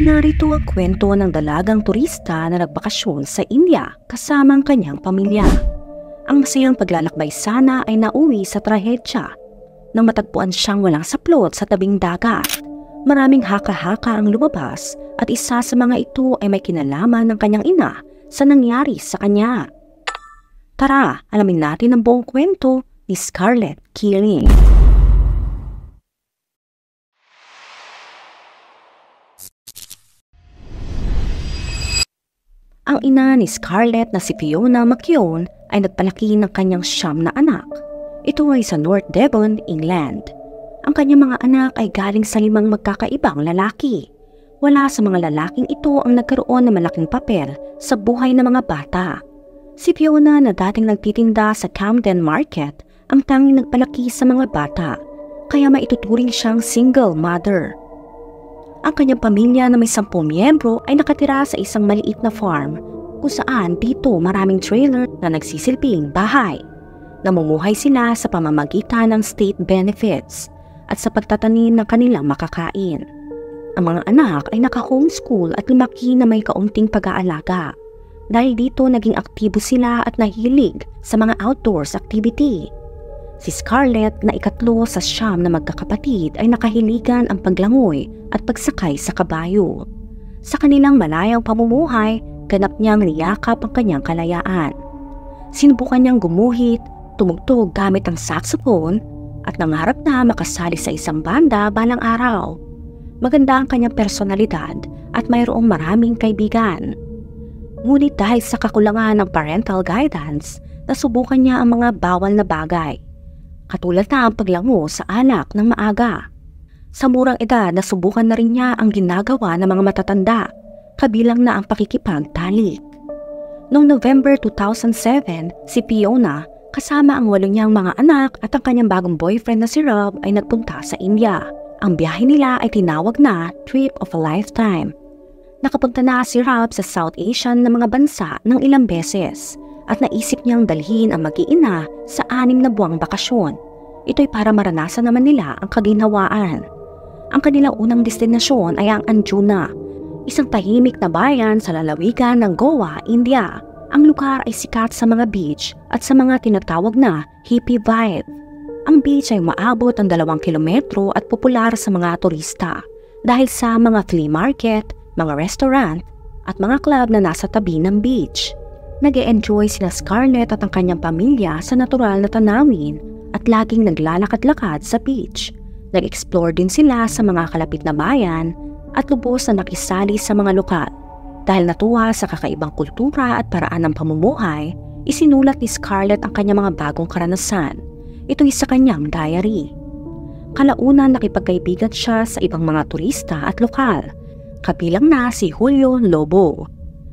Narito ang kwento ng dalagang turista na nagbakasyon sa India kasama ang kanyang pamilya. Ang masayang paglalakbay sana ay nauwi sa trahedya nang matagpuan siyang walang saplot sa tabing dagat. Maraming haka-haka ang lumabas at isa sa mga ito ay may kinalaman ng kanyang ina sa nangyari sa kanya. Tara, alamin natin ang buong kwento ni Scarlett Keeling. Ang ina ni Scarlett na si Fiona McKeown ay nagpalaki ng kanyang 9 na anak. Ito ay sa North Devon, England. Ang kanyang mga anak ay galing sa 5 magkakaibang lalaki. Wala sa mga lalaking ito ang nagkaroon ng malaking papel sa buhay ng mga bata. Si Fiona na dating nagtitinda sa Camden Market ang tanging nagpalaki sa mga bata, kaya maituturing siyang single mother. Ang kanyang pamilya na may 10 miyembro ay nakatira sa isang maliit na farm kung saan dito maraming trailer na nagsisilbing bahay. Namumuhay sila sa pamamagitan ng state benefits at sa pagtatanim ng kanilang makakain. Ang mga anak ay naka-homeschool at lumaki na may kaunting pag-aalaga. Dahil dito naging aktibo sila at nahilig sa mga outdoors activity. Si Scarlett na ikatlo sa 9 na magkakapatid ay nakahiligan ang paglangoy at pagsakay sa kabayo. Sa kanilang malayang pamumuhay, ganap niyang niyakap ang kanyang kalayaan. Sinubukan niyang gumuhit, tumugtog gamit ang saxophone at nangarap na makasali sa isang banda balang araw. Maganda ang kanyang personalidad at mayroong maraming kaibigan. Ngunit dahil sa kakulangan ng parental guidance, nasubukan niya ang mga bawal na bagay. Katulad na ang paglango sa alak ng maaga. Sa murang edad, nasubukan na rin niya ang ginagawa ng mga matatanda, kabilang na ang pakikipagtalik. Noong November 2007, si Fiona, kasama ang 8 niyang mga anak at ang kanyang bagong boyfriend na si Rob ay nagpunta sa India. Ang biyahe nila ay tinawag na Trip of a Lifetime. Nakapunta na si Rob sa South Asian na mga bansa ng ilang beses at naisip niyang dalhin ang mag-iina sa 6 na buwang bakasyon. Ito'y para maranasan naman nila ang kaginhawaan. Ang kanilang unang destinasyon ay ang Anjuna, isang tahimik na bayan sa lalawigan ng Goa, India. Ang lugar ay sikat sa mga beach at sa mga tinatawag na hippie vibe. Ang beach ay maabot ng 2 kilometro at popular sa mga turista dahil sa mga flea market, mga restaurant at mga club na nasa tabi ng beach. Nag-e-enjoy sina Scarlett at ang kanyang pamilya sa natural na tanawin at laging naglalakad-lakad sa beach. Nag-explore din sila sa mga kalapit na bayan at lubos na nakisali sa mga lokal. Dahil natuwa sa kakaibang kultura at paraan ng pamumuhay, isinulat ni Scarlett ang kanyang mga bagong karanasan. Ito'y sa kanyang diary. Kalaunan nakipagkaibigan siya sa ibang mga turista at lokal, kabilang na si Julio Lobo,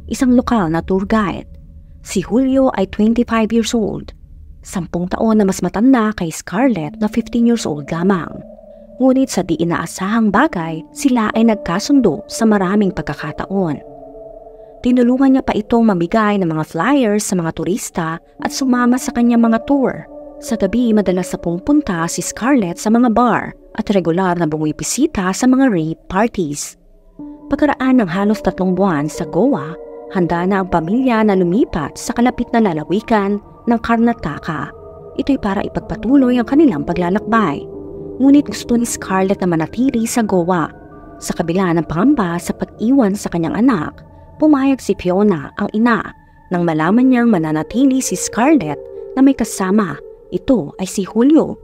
isang lokal na tour guide. Si Julio ay 25 years old, 10 taon na mas matanda kay Scarlett na 15 years old lamang. Ngunit sa di inaasahang bagay, sila ay nagkasundo sa maraming pagkakataon. Tinulungan niya pa itong mamigay ng mga flyers sa mga turista at sumama sa kanyang mga tour. Sa gabi, madalas na pumupunta si Scarlett sa mga bar at regular na bumibisita sa mga rave parties. Pagkaraan ng halos 3 buwan sa Goa, handa na ang pamilya na lumipat sa kalapit na lalawigan ng Karnataka. Ito'y para ipagpatuloy ang kanilang paglalakbay. Ngunit gusto ni Scarlett na manatili sa Goa. Sa kabila ng pangamba sa pag-iwan sa kanyang anak, pumayag si Fiona, ang ina, nang malaman niyang mananatili si Scarlett na may kasama. Ito ay si Julio.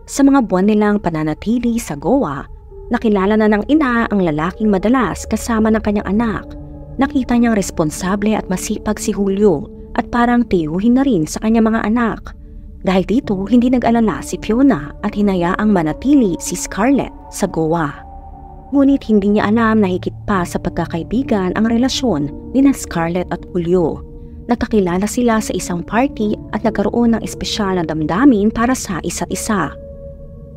Sa mga buwan nilang pananatili sa Goa, nakilala na ng ina ang lalaking madalas kasama ng kanyang anak. Nakita niyang responsable at masipag si Julio at parang tiyuhin na rin sa kanyang mga anak. Dahil dito, hindi nag-alala si Fiona at hinayaang manatili si Scarlett sa Goa. Ngunit hindi niya alam na higit pa sa pagkakaibigan ang relasyon ni Scarlett at Julio. Nagkakilala sila sa isang party at nagkaroon ng espesyal na damdamin para sa isa't isa.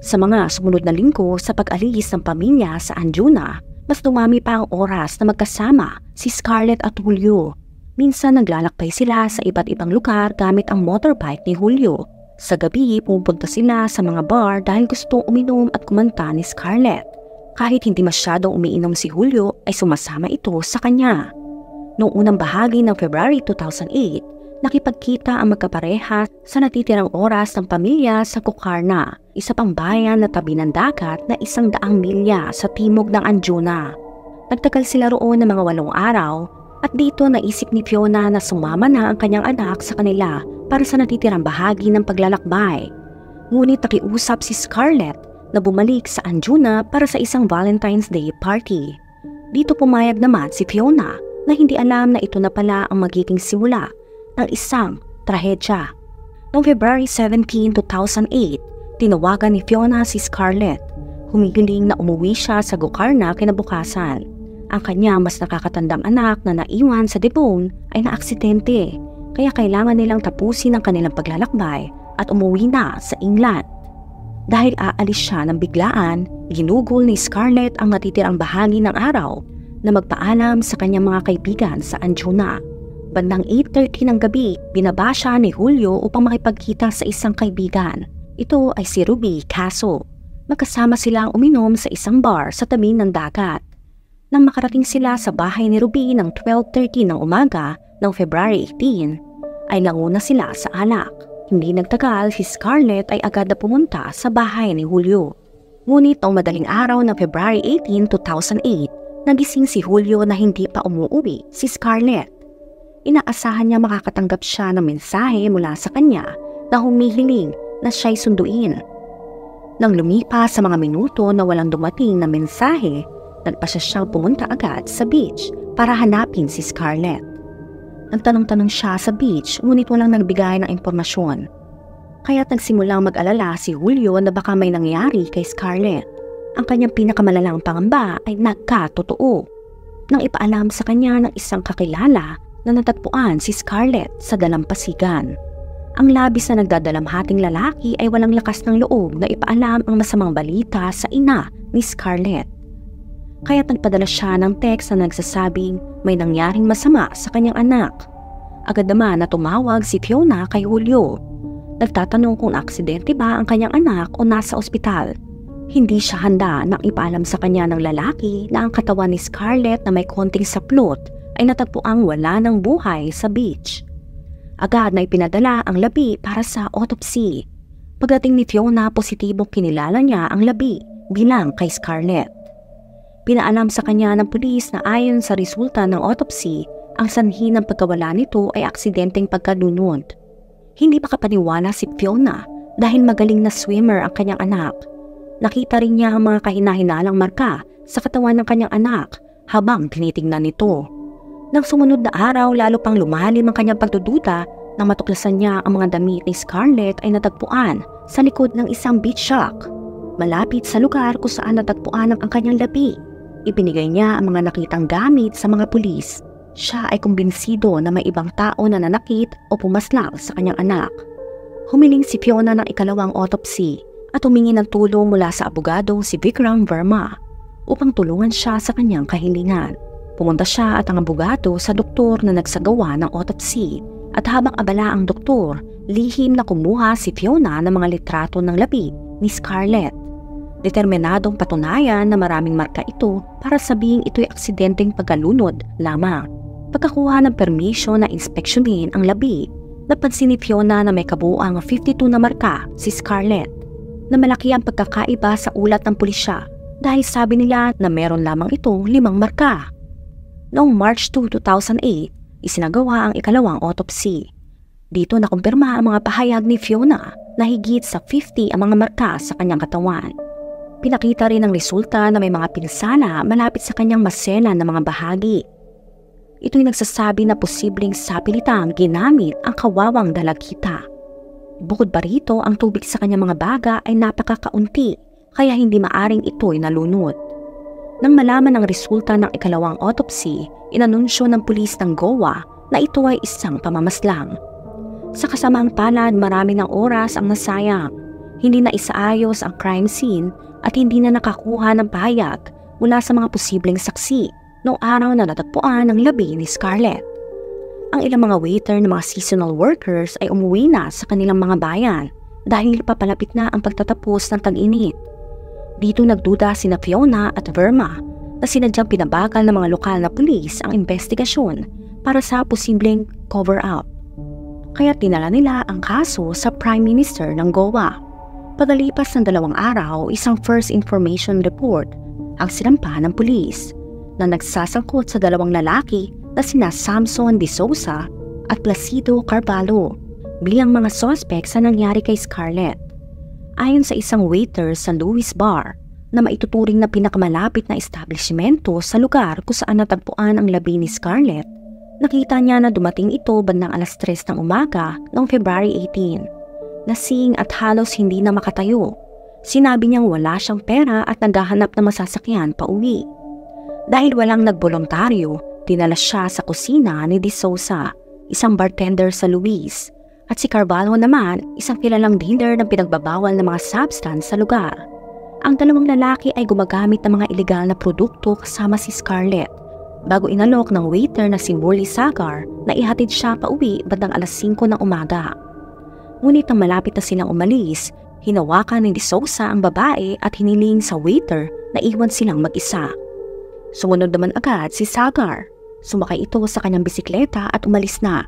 Sa mga sumunod na linggo sa pag-alis ng pamilya sa Anjuna, mas dumami pa ang oras na magkasama si Scarlett at Julio. Minsan naglalakbay sila sa iba't ibang lugar gamit ang motorbike ni Julio. Sa gabi, pupunta sila sa mga bar dahil gusto uminom at kumanta ni Scarlett. Kahit hindi masyadong umiinom si Julio ay sumasama ito sa kanya. Noong unang bahagi ng February 2008, nakipagkita ang magkapareha sa natitirang oras ng pamilya sa Cucarna, isa pang bayan na tabi ng dagat na 100 milya sa timog ng Anjuna. Nagtagal sila roon ng mga 8 araw at dito naisip ni Fiona na sumama na ang kanyang anak sa kanila para sa natitirang bahagi ng paglalakbay. Ngunit nakiusap si Scarlett na bumalik sa Anjuna para sa isang Valentine's Day party. Dito pumayag naman si Fiona na hindi alam na ito na pala ang magiging simula ng isang trahedya. Noong February 17, 2008, tinawagan ni Fiona si Scarlett. Humihiling na umuwi siya sa Cucarna kinabukasan. Ang kanya mas nakakatandang anak na naiwan sa Devon ay naaksidente, kaya kailangan nilang tapusin ang kanilang paglalakbay at umuwi na sa England. Dahil aalis siya ng biglaan, ginugol ni Scarlett ang natitirang bahagi ng araw na magpaalam sa kanyang mga kaibigan sa Anjuna. Bandang 8:30 ng gabi, binaba siya ni Julio upang makipagkita sa isang kaibigan. Ito ay si Ruby Caso. Magkasama silang uminom sa isang bar sa tabi ng dagat. Nang makarating sila sa bahay ni Ruby ng 12:30 ng umaga ng February 18, ay nanguna sila sa alak. Hindi nagtagal, si Scarlett ay agad na pumunta sa bahay ni Julio. Ngunit noong madaling araw ng February 18, 2008, nagising si Julio na hindi pa umuwi si Scarlett. Inaasahan niya makakatanggap siya ng mensahe mula sa kanya na humihiling na siya'y sunduin. Nang lumipas sa mga minuto na walang dumating na mensahe, nagpasya siyang pumunta agad sa beach para hanapin si Scarlett. Nagtanong-tanong siya sa beach ngunit walang nagbigay ng impormasyon. Kaya't nagsimulang mag-alala si Julio na baka may nangyari kay Scarlett. Ang kanyang pinakamalalang pangamba ay nagkatotoo nang ipaalam sa kanya ng isang kakilala na natagpuan si Scarlett sa dalampasigan. Ang labis na nagdadalamhating lalaki ay walang lakas ng loob na ipaalam ang masamang balita sa ina ni Scarlett. Kaya't nagpadala siya ng text na nagsasabing may nangyaring masama sa kanyang anak. Agad naman na tumawag si Fiona kay Julio. Nagtatanong kung aksidente ba ang kanyang anak o nasa ospital. Hindi siya handa nang ipaalam sa kanya ng lalaki na ang katawan ni Scarlett na may konting saplot ay natagpuang wala ng buhay sa beach. Agad na ipinadala ang labi para sa autopsy. Pagdating ni Fiona, positibong kinilala niya ang labi bilang kay Scarlett. Pinaalam sa kanya ng pulis na ayon sa resulta ng autopsy, ang sanhi ng pagkawala nito ay aksidenteng pagkalunod. Hindi makapaniwala si Fiona dahil magaling na swimmer ang kanyang anak. Nakita rin niya ang mga kahinahinalang marka sa katawan ng kanyang anak habang tinitingnan nito. Nang sumunod na araw, lalo pang lumalim ang kanyang pagdududa nang matuklasan niya ang mga damit ni Scarlett ay natagpuan sa likod ng isang beach shack, malapit sa lugar kung saan natagpuan ang kanyang labi. Ibinigay niya ang mga nakitang gamit sa mga pulis. Siya ay kumbinsido na may ibang tao na nanakit o pumaslak sa kanyang anak. Humiling si Fiona ng ikalawang autopsy at humingi ng tulong mula sa abogado si Vikram Verma upang tulungan siya sa kanyang kahilingan. Pumunta siya at ang abogado sa doktor na nagsagawa ng autopsy at habang abala ang doktor, lihim na kumuha si Fiona ng mga litrato ng labi ni Scarlett. Determinadong patunayan na maraming marka ito para sabihing ito'y aksidenteng pagkalunod lamang. Pagkakuha ng permisyon na inspeksyonin ang labi, napansin ni Fiona na may kabuuang 52 na marka si Scarlett, na malaki ang pagkakaiba sa ulat ng pulisya dahil sabi nila na meron lamang itong 5 marka. Noong March 2, 2008, isinagawa ang ikalawang autopsy. Dito nakumpirma ang mga pahayag ni Fiona na higit sa 50 ang mga marka sa kanyang katawan. Pinakita rin ang resulta na may mga pinsala malapit sa kanyang masela na mga bahagi. Ito'y nagsasabi na posibleng sapilitang ginamit ang kawawang dalagita. Bukod pa rito, ang tubig sa kanyang mga baga ay napakakaunti kaya hindi maaring ito'y nalunod. Nang malaman ang resulta ng ikalawang autopsy, inanunsyo ng pulis ng Goa na ito ay isang pamamaslang. Sa kasamaang palad, marami ng oras ang nasayang. Hindi na isaayos ang crime scene at hindi na nakakuha ng pahayag mula sa mga posibleng saksi noong araw na natagpuan ang labi ni Scarlett. Ang ilang mga waiter na mga seasonal workers ay umuwi na sa kanilang mga bayan dahil papalapit na ang pagtatapos ng tag-init. Dito nagduda sina Fiona at Verma na sinadyang pinabagal ng mga lokal na pulis ang investigasyon para sa posibleng cover-up. Kaya tinala nila ang kaso sa Prime Minister ng Goa. Pagkalipas ng 2 araw, isang first information report ang sinampa ng pulis na nagsasangkot sa 2 lalaki na sina Samson De Souza at Placido Carvalho bilang mga suspect sa nangyari kay Scarlett. Ayon sa isang waiter sa Louis Bar na maituturing na pinakamalapit na establishmento sa lugar kung saan natagpuan ang labi ni Scarlett, nakita niya na dumating ito bandang alas 3 ng umaga noong February 18. Lasing at halos hindi na makatayo. Sinabi niyang wala siyang pera at naghahanap ng masasakyan pa uwi. Dahil walang nagbolontaryo, dinala siya sa kusina ni De Souza, isang bartender sa Louis, at si Carvalho naman, isang kilalang dealer ng pinagbabawal ng mga substance sa lugar. Ang 2 lalaki ay gumagamit ng mga ilegal na produkto kasama si Scarlett bago inalok ng waiter na si Murli Sagar na ihatid siya pa uwi bandang alas 5 ng umaga. Ngunit nang malapit na silang umalis, hinawakan ni De Souza ang babae at hiniling sa waiter na iwan silang mag-isa. Sumunod naman agad si Sagar. Sumakay ito sa kanyang bisikleta at umalis na.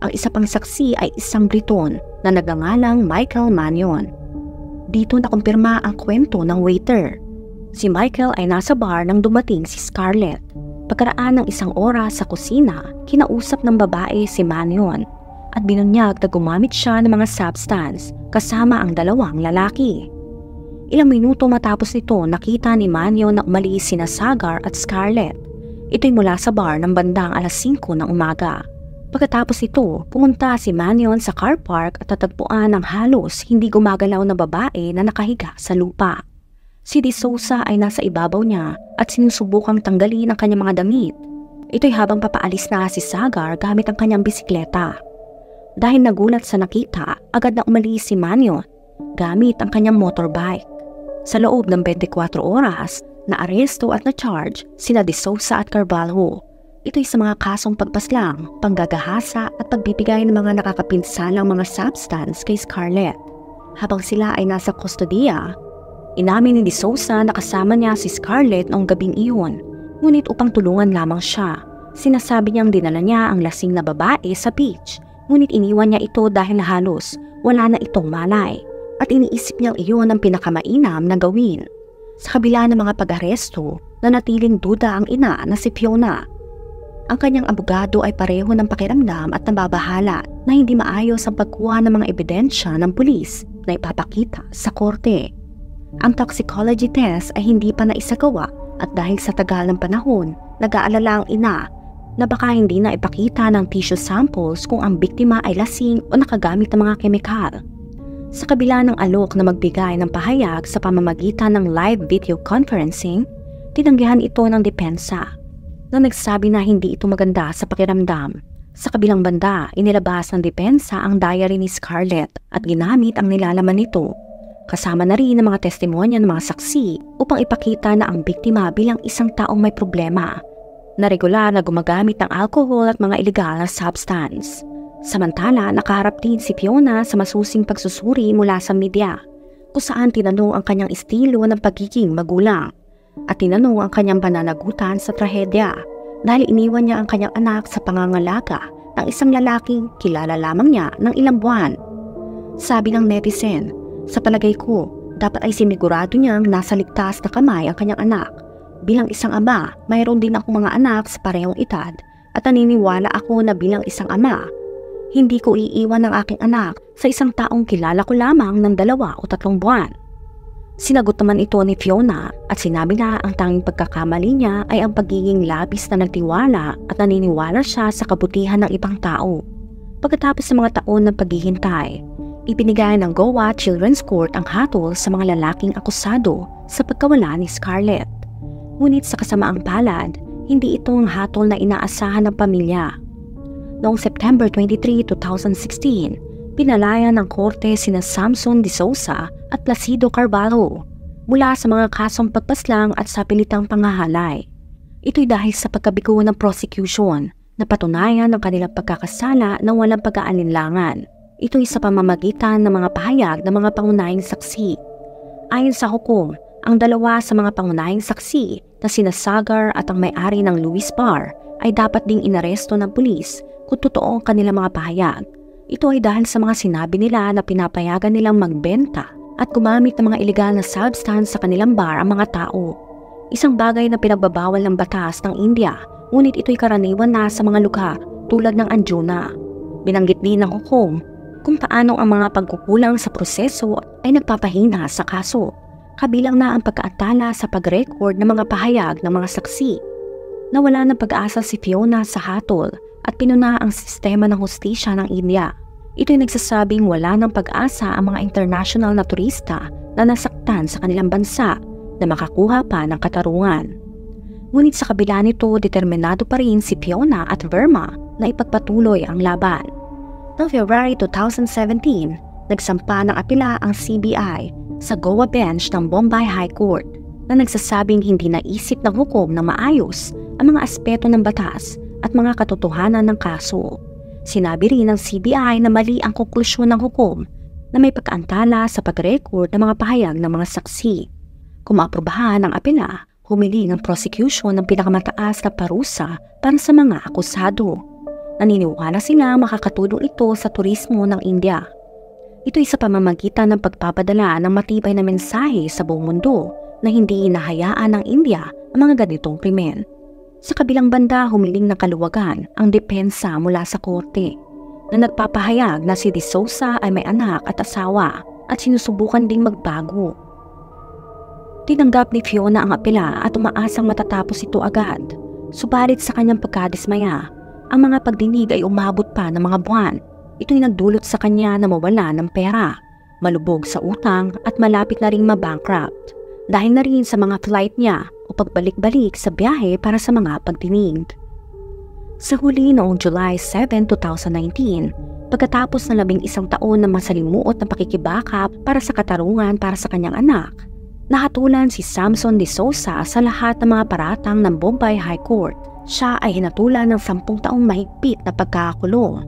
Ang isa pang saksi ay isang Briton na nagngangalang Michael Manion. Dito nakumpirma ang kwento ng waiter. Si Michael ay nasa bar nang dumating si Scarlett. Pagkaraan ng 1 oras sa kusina, kinausap ng babae si Manion at binunyag na gumamit siya ng mga substance kasama ang 2 lalaki. Ilang minuto matapos nito, nakita ni Manion na umalis sina Sagar at Scarlett. Ito'y mula sa bar ng bandang alas 5 ng umaga. Pagkatapos ito, pumunta si Manion sa car park at natagpuan ang halos hindi gumagalaw na babae na nakahiga sa lupa. Si De Souza ay nasa ibabaw niya at sinusubukang tanggalin ang kanyang mga damit. Ito'y habang papaalis na si Sagar gamit ang kanyang bisikleta. Dahil nagulat sa nakita, agad na umalis si Manion gamit ang kanyang motorbike. Sa loob ng 24 oras, na-aresto at na-charge sina De Souza at Carvalho. Ito'y sa mga kasong pagpaslang, panggagahasa at pagbibigay ng mga nakakapinsalang mga substance kay Scarlett. Habang sila ay nasa kustodiya, inamin ni De Souza na kasama niya si Scarlett noong gabing iyon, ngunit upang tulungan lamang siya. Sinasabi niyang dinala niya ang lasing na babae sa beach, ngunit iniwan niya ito dahil halos wala na itong malay at iniisip niyang iyon ang pinakamainam na gawin. Sa kabila ng mga pag-aresto, nanatiling duda ang ina na si Fiona. Ang kanyang abogado ay pareho ng pakiramdam at nababahala na hindi maayos ang pagkuha ng mga ebidensya ng pulis na ipapakita sa korte. Ang toxicology test ay hindi pa naisagawa at dahil sa tagal ng panahon, nag-aalala ang ina na baka hindi na ipakita ng tissue samples kung ang biktima ay lasing o nakagamit ng mga kemikal. Sa kabila ng alok na magbigay ng pahayag sa pamamagitan ng live video conferencing, tinanggihan ito ng depensa na nagsabi na hindi ito maganda sa pakiramdam. Sa kabilang banda, inilabas ng depensa ang diary ni Scarlett at ginamit ang nilalaman nito. Kasama na rin ang mga testimonya ng mga saksi upang ipakita na ang biktima bilang isang taong may problema, na regular na gumagamit ng alcohol at mga illegal na substance. Samantala, nakaharap din si Fiona sa masusing pagsusuri mula sa media, kung saan tinanong ang kanyang estilo ng pagiging magulang at tinanong ang kanyang pananagutan sa trahedya dahil iniwan niya ang kanyang anak sa pangangalaga ng isang lalaking kilala lamang niya ng ilang buwan. Sabi ng netizen, sa palagay ko, dapat ay sinigurado niyang nasa ligtas na kamay ang kanyang anak. Bilang isang ama, mayroon din akong mga anak sa parehong edad at naniniwala ako na bilang isang ama, hindi ko iiwan ang aking anak sa isang taong kilala ko lamang ng 2 o 3 buwan. Sinagot naman ito ni Fiona at sinabi na ang tanging pagkakamali niya ay ang pagiging labis na nagtiwala at naniniwala siya sa kabutihan ng ibang tao. Pagkatapos ng mga taon ng paghihintay, ibinigay ng Goa Children's Court ang hatol sa mga lalaking akusado sa pagkawala ni Scarlett. Ngunit sa kasamaang palad, hindi ito ang hatol na inaasahan ng pamilya. Noong September 23, 2016, pinalaya ng korte sina Samson De Souza at Placido Carvalho mula sa mga kasong pagpaslang at sa pilitang pangahalay. Ito'y dahil sa pagkabigo ng prosecution na patunayan ng kanilang pagkakasala na walang pag-aalinlangan. Ito'y sa pamamagitan ng mga pahayag ng mga pangunahing saksi. Ayon sa hukom, Ang dalawa sa mga pangunahing saksi na sina Sagar at ang may-ari ng Louis Bar ay dapat ding inaresto ng pulis kung totoo ang kanilang mga pahayag. Ito ay dahil sa mga sinabi nila na pinapayagan nilang magbenta at gumamit ng mga illegal na substance sa kanilang bar ang mga tao. Isang bagay na pinagbabawal ng batas ng India, ngunit ito'y karaniwan na sa mga lugar tulad ng Anjuna. Binanggit din ng hukom kung paano ang mga pagkukulang sa proseso ay nagpapahina sa kaso, kabilang na ang pagkaatala sa pag-record ng mga pahayag ng mga saksi. Nawala ng pag-asa si Fiona sa hatol at pinuna ang sistema ng hustisya ng India. Ito'y nagsasabing wala ng pag-asa ang mga international na turista na nasaktan sa kanilang bansa na makakuha pa ng katarungan. Ngunit sa kabila nito, determinado pa rin si Fiona at Verma na ipagpatuloy ang laban. Noong February 2017, nagsampa ng apela ang CBI sa Goa Bench ng Bombay High Court na nagsasabing hindi naisip ng hukom na maayos ang mga aspeto ng batas at mga katotohanan ng kaso. Sinabi rin ng CBI na mali ang konklusyon ng hukom na may pagkaantala sa pag-record ng mga pahayag ng mga saksi. Kung maaprubahan ang apela, humiling ang prosecution ng pinakamataas na parusa para sa mga akusado. Naniniwala sila makakatulong ito sa turismo ng India. Ito'y sa pamamagitan ng pagpapadala ng matibay na mensahe sa buong mundo na hindi inahayaan ng India ang mga ganitong krimen. Sa kabilang banda, humiling ng kaluwagan ang depensa mula sa korte na nagpapahayag na si De Souza ay may anak at asawa at sinusubukan ding magbago. Tinanggap ni Fiona ang apela at umaasang matatapos ito agad. Subalit sa kanyang pagkadismaya, ang mga pagdinig ay umabot pa ng mga buwan. Ito'y nagdulot sa kanya na mawala ng pera, malubog sa utang at malapit na ring mabankrupt. Dahil na rin sa mga flight niya o pagbalik-balik sa biyahe para sa mga pagdinig. Sa huli noong July 7, 2019, pagkatapos ng 11 taon na masalimuot na pakikibaka para sa katarungan para sa kanyang anak, nahatulan si Samson De Souza sa lahat ng mga paratang ng Bombay High Court. Siya ay hinatulan ng 10 taong mahigpit na pagkakakulong.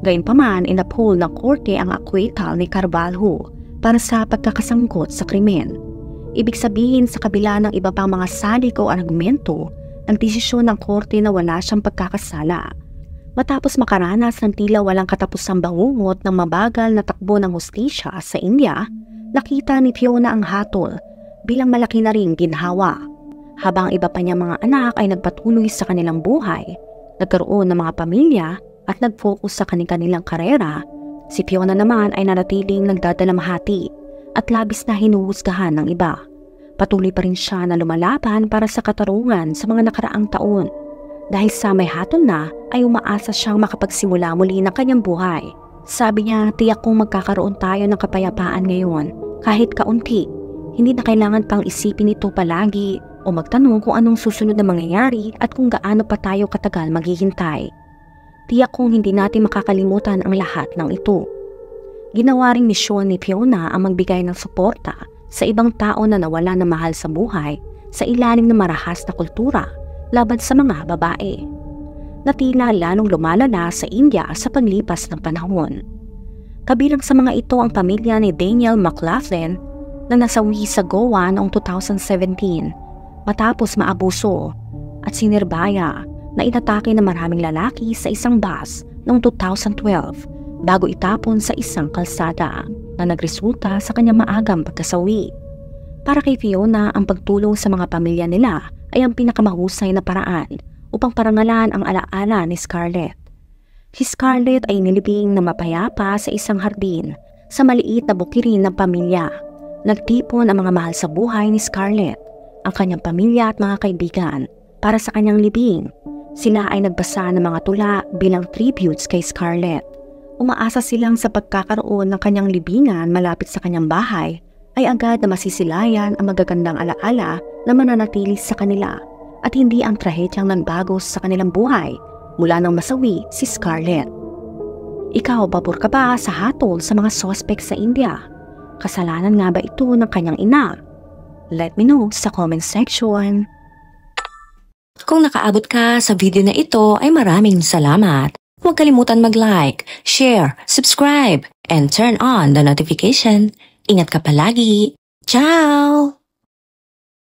Gayunpaman, inuphold ng korte ang acquittal ni Carvalho para sa pagkakasangkot sa krimen. Ibig sabihin, sa kabila ng iba pang mga salik o argumento, ang desisyon ng korte na wala siyang pagkakasala. Matapos makaranas ng tila walang katapusang bangungot ng mabagal na takbo ng hustisya sa India, nakita ni Fiona ang hatol bilang malaki na ring ginhawa. Habang iba pa niyang mga anak ay nagpatuloy sa kanilang buhay, nagkaroon ng mga pamilya at nag-focus sa kanilang karera, si Fiona naman ay nanatiling nagdadalamhati at labis na hinuhusgahan ng iba. Patuloy pa rin siya na lumalaban para sa katarungan sa mga nakaraang taon. Dahil sa may hatol na, ay umaasa siyang makapagsimula muli ng kanyang buhay. Sabi niya, tiyak kong magkakaroon tayo ng kapayapaan ngayon, kahit kaunti. Hindi na kailangan pang isipin ito palagi o magtanong kung anong susunod na mangyayari at kung gaano pa tayo katagal maghihintay. Tiyak kong hindi natin makakalimutan ang lahat ng ito. Ginawa ring misyon ni Fiona ang magbigay ng suporta sa ibang tao na nawala ng mahal sa buhay sa ilalim ng marahas na kultura laban sa mga babae. Natila lalong lumalala sa India sa paglipas ng panahon. Kabilang sa mga ito ang pamilya ni Daniel McLaughlin na nasawi sa Goa noong 2017 matapos maabuso at si Nirbhaya na inatake ng maraming lalaki sa isang bus noong 2012 bago itapon sa isang kalsada na nagresulta sa kanyang maagang pagkasawi. Para kay Fiona, ang pagtulong sa mga pamilya nila ay ang pinakamahusay na paraan upang parangalan ang alaala ni Scarlett. Si Scarlett ay nilibing na mapayapa sa isang hardin sa maliit na bukirin ng pamilya. Nagtipon ang mga mahal sa buhay ni Scarlett, ang kanyang pamilya at mga kaibigan para sa kanyang libing. Sila ay nagbasa ng mga tula bilang tributes kay Scarlett. Umaasa silang sa pagkakaroon ng kanyang libingan malapit sa kanyang bahay ay agad na masisilayan ang magagandang alaala na mananatili sa kanila at hindi ang trahedyang nagbago sa kanilang buhay mula nang masawi si Scarlett. Ikaw, pabor ka ba sa hatol sa mga suspect sa India? Kasalanan nga ba ito ng kanyang ina? Let me know sa comment section. Kung nakaabot ka sa video na ito ay maraming salamat. Huwag kalimutan mag-like, share, subscribe, and turn on the notification. Ingat ka palagi. Ciao!